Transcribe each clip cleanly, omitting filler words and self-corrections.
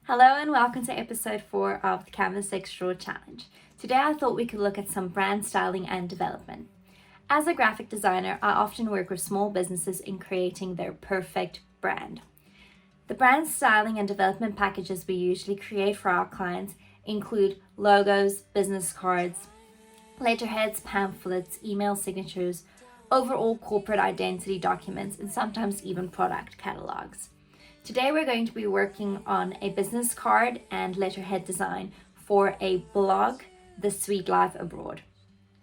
Hello and welcome to episode 4 of the Canvas Extra Challenge. Today I thought we could look at some brand styling and development. As a graphic designer, I often work with small businesses in creating their perfect brand. The brand styling and development packages we usually create for our clients include logos, business cards, letterheads, pamphlets, email signatures, overall corporate identity documents, and sometimes even product catalogs. Today we're going to be working on a business card and letterhead design for a blog, The Sweet Life Abroad.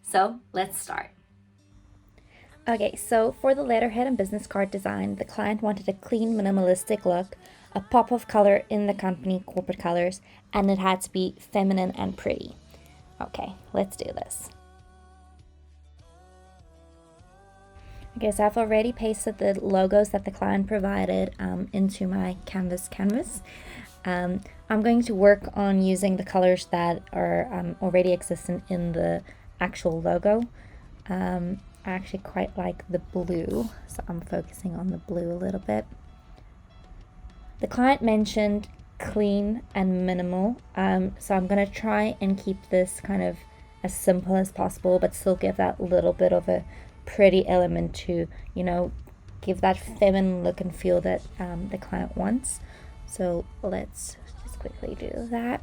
So let's start. Okay, so for the letterhead and business card design, the client wanted a clean, minimalistic look, a pop of color in the company corporate colors, and it had to be feminine and pretty. Okay, let's do this. Okay, so I've already pasted the logos that the client provided into my canvas. I'm going to work on using the colors that are already existent in the actual logo. I actually quite like the blue, so I'm focusing on the blue a little bit. The client mentioned clean and minimal, so I'm going to try and keep this kind of as simple as possible, but still give that little bit of a pretty element to, give that feminine look and feel that the client wants. So let's just quickly do that.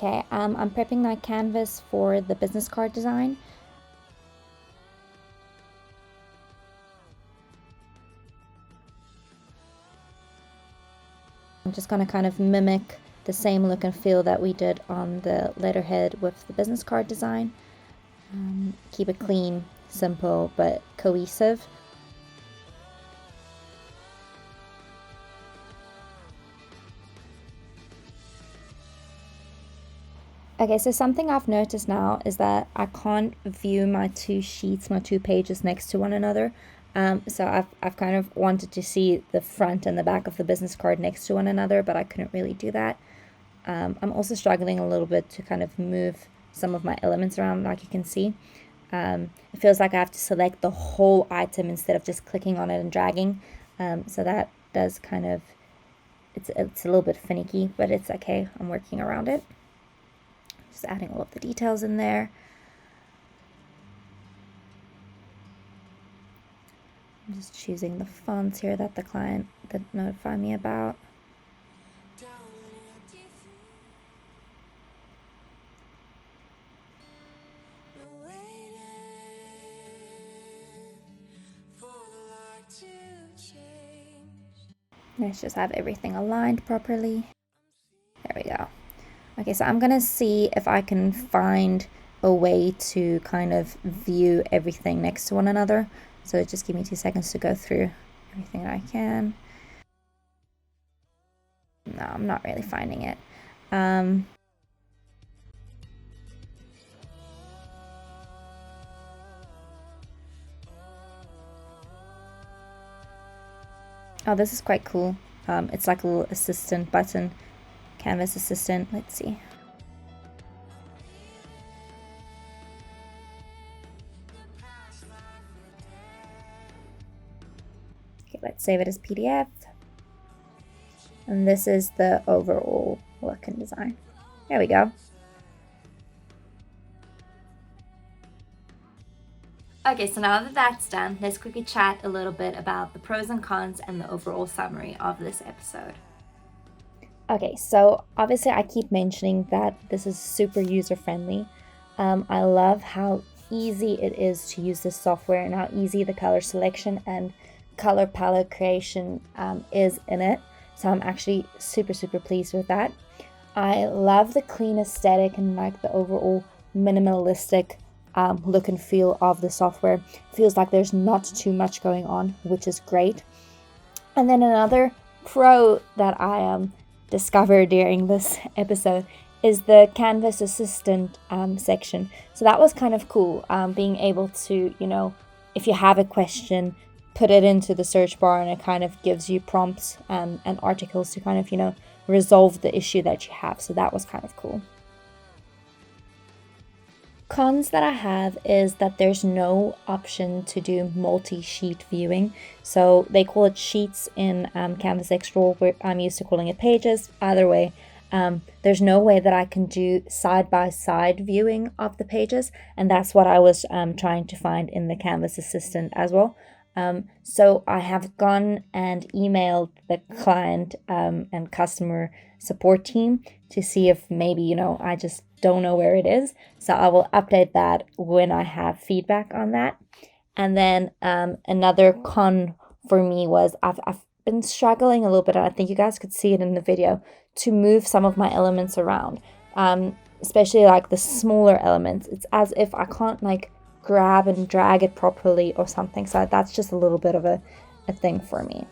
Okay, I'm prepping my canvas for the business card design. I'm just going to kind of mimic the same look and feel that we did on the letterhead with the business card design. Keep it clean, simple, but cohesive. Okay, so something I've noticed now is that I can't view my two pages next to one another. So I've kind of wanted to see the front and the back of the business card next to one another, but I couldn't really do that. I'm also struggling a little bit to kind of move some of my elements around, like you can see. It feels like I have to select the whole item instead of just clicking on it and dragging. So that does kind of, it's a little bit finicky, but it's okay. I'm working around it. Just adding all of the details in there. I'm just choosing the fonts here that the client did notify me about. Let's just have everything aligned properly. There we go. Okay, so I'm going to see if I can find a way to kind of view everything next to one another. So just give me 2 seconds to go through everything that I can. No, I'm not really finding it. Oh, this is quite cool. It's like a little assistant button. Canvas assistant. Let's see. Okay, let's save it as PDF. And this is the overall look and design. There we go. Okay, so now that that's done, let's quickly chat a little bit about the pros and cons and the overall summary of this episode. Okay, so obviously I keep mentioning that this is super user-friendly. I love how easy it is to use this software and how easy the color selection and color palette creation is in it. So I'm actually super pleased with that. I love the clean aesthetic and like the overall minimalistic look and feel of the software. Feels like there's not too much going on, which is great. And then another pro that I discovered during this episode is the Canvas Assistant section. So that was kind of cool, being able to, if you have a question, put it into the search bar and it kind of gives you prompts and articles to kind of, resolve the issue that you have. So that was kind of cool. Cons that I have is that there's no option to do multi-sheet viewing. So they call it sheets in Canvas Extra, where I'm used to calling it pages. Either way, there's no way that I can do side-by-side viewing of the pages, and that's what I was trying to find in the Canvas Assistant as well. So I have gone and emailed the client and customer support team to see if maybe, I just don't know where it is. So I will update that when I have feedback on that. And then another con for me was I've been struggling a little bit, and I think you guys could see it in the video, to move some of my elements around, especially like the smaller elements. It's as if I can't like grab and drag it properly or something. So that's just a little bit of a thing for me.